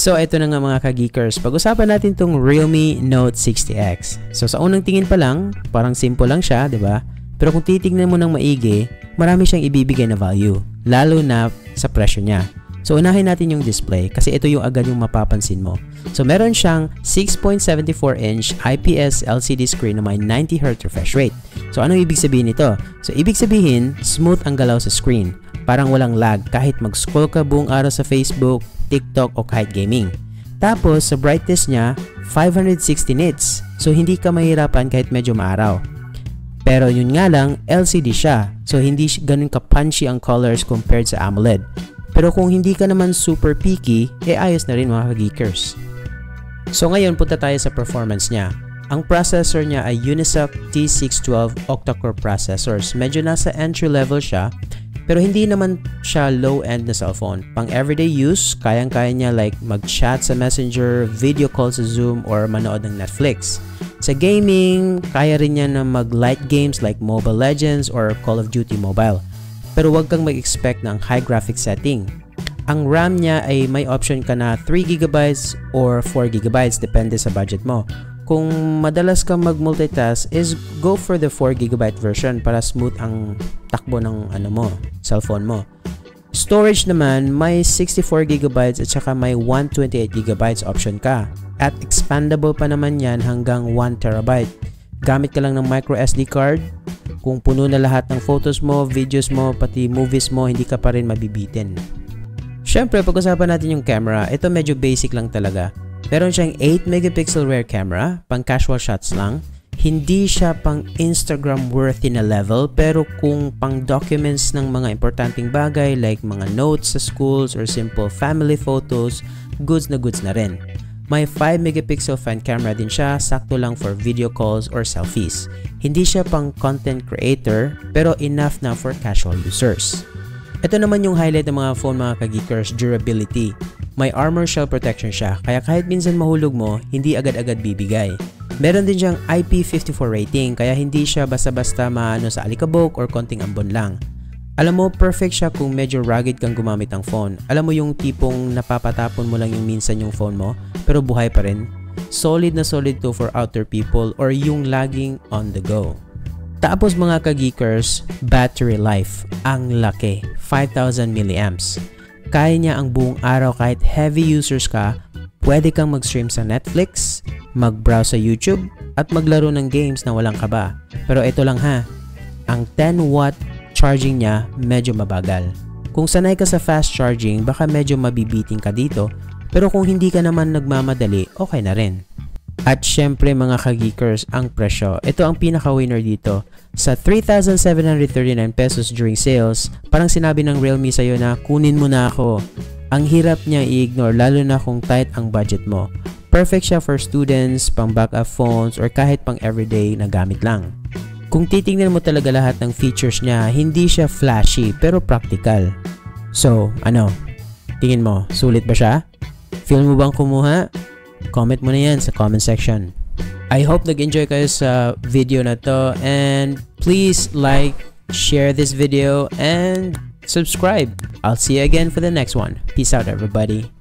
So ito na nga mga ka-geekers, pag-usapan natin tong Realme Note 60X. So sa unang tingin pa lang, parang simple lang siya, 'di ba? Pero kung titignan mo ng maigi, marami siyang ibibigay na value, lalo na sa presyo niya. So unahin natin yung display kasi ito yung agad yung mapapansin mo. So meron siyang 6.74-inch IPS LCD screen na may 90Hz refresh rate. So anong ibig sabihin nito? So ibig sabihin, smooth ang galaw sa screen. Parang walang lag kahit mag-scroll ka buong araw sa Facebook, TikTok o kahit gaming. Tapos sa brightness niya, 560 nits. So hindi ka mahirapan kahit medyo maaraw. Pero yun nga lang, LCD siya. So hindi ganun ka-punchy ang colors compared sa AMOLED. Pero kung hindi ka naman super picky, ayos na rin mga ka-geekers. So ngayon punta tayo sa performance niya. Ang processor niya ay Unisoc T612 octa-core processors. Medyo nasa entry level siya. Pero hindi naman siya low-end na cellphone. Pang everyday use, kayang-kaya niya like mag-chat sa Messenger, video call sa Zoom, or manood ng Netflix. Sa gaming, kaya rin niya na mag-light games like Mobile Legends or Call of Duty Mobile. Pero huwag kang mag-expect ng high graphic setting. Ang RAM niya ay may option ka na 3GB or 4GB depende sa budget mo. Kung madalas kang mag-multitask is go for the 4GB version para smooth ang takbo ng cellphone mo. Storage naman, may 64GB at saka may 128GB option ka. At expandable pa naman yan hanggang 1TB. Gamit ka lang ng micro SD card. Kung puno na lahat ng photos mo, videos mo, pati movies mo, hindi ka pa rin mabibitin. Syempre, pag-usapan natin yung camera, ito medyo basic lang talaga. Meron siyang 8MP rear camera, pang casual shots lang. Hindi siya pang Instagram worthy na level, pero kung pang documents ng mga importanteng bagay like mga notes sa schools or simple family photos, goods na rin. May 5MP front camera din siya, sakto lang for video calls or selfies. Hindi siya pang content creator, pero enough na for casual users. Ito naman yung highlight ng mga phone mga ka-geekers, durability. May armor shell protection siya, kaya kahit minsan mahulog mo, hindi agad-agad bibigay. Meron din siyang IP54 rating, kaya hindi siya basta-basta maano sa alikabok or konting ambon lang. Alam mo, perfect siya kung medyo rugged kang gumamit ng phone. Alam mo yung tipong napapatapon mo lang yung minsan yung phone mo, pero buhay pa rin. Solid na solid to for outdoor people or yung laging on the go. Tapos mga ka-geekers, battery life. Ang laki, 5,000 mAh. Kaya niya ang buong araw kahit heavy users ka, pwede kang mag-stream sa Netflix, mag-browse sa YouTube, at maglaro ng games na walang kaba. Pero ito lang ha, ang 10W charging niya medyo mabagal. Kung sanay ka sa fast charging, baka medyo mabibiting ka dito, pero kung hindi ka naman nagmamadali, okay na rin. At syempre mga ka-geekers, ang presyo. Ito ang pinaka-winner dito. Sa 3,739 pesos during sales, parang sinabi ng Realme sa'yo na kunin mo na ako. Ang hirap niya i-ignore lalo na kung tight ang budget mo. Perfect siya for students, pang backup phones, or kahit pang everyday na gamit lang. Kung titingnan mo talaga lahat ng features niya, hindi siya flashy pero practical. So, tingin mo, sulit ba siya? Feel mo bang kumuha? Comment mo na yan sa comment section. I hope nag-enjoy kayo sa video na to, and please like, share this video, and subscribe. I'll see you again for the next one. Peace out everybody.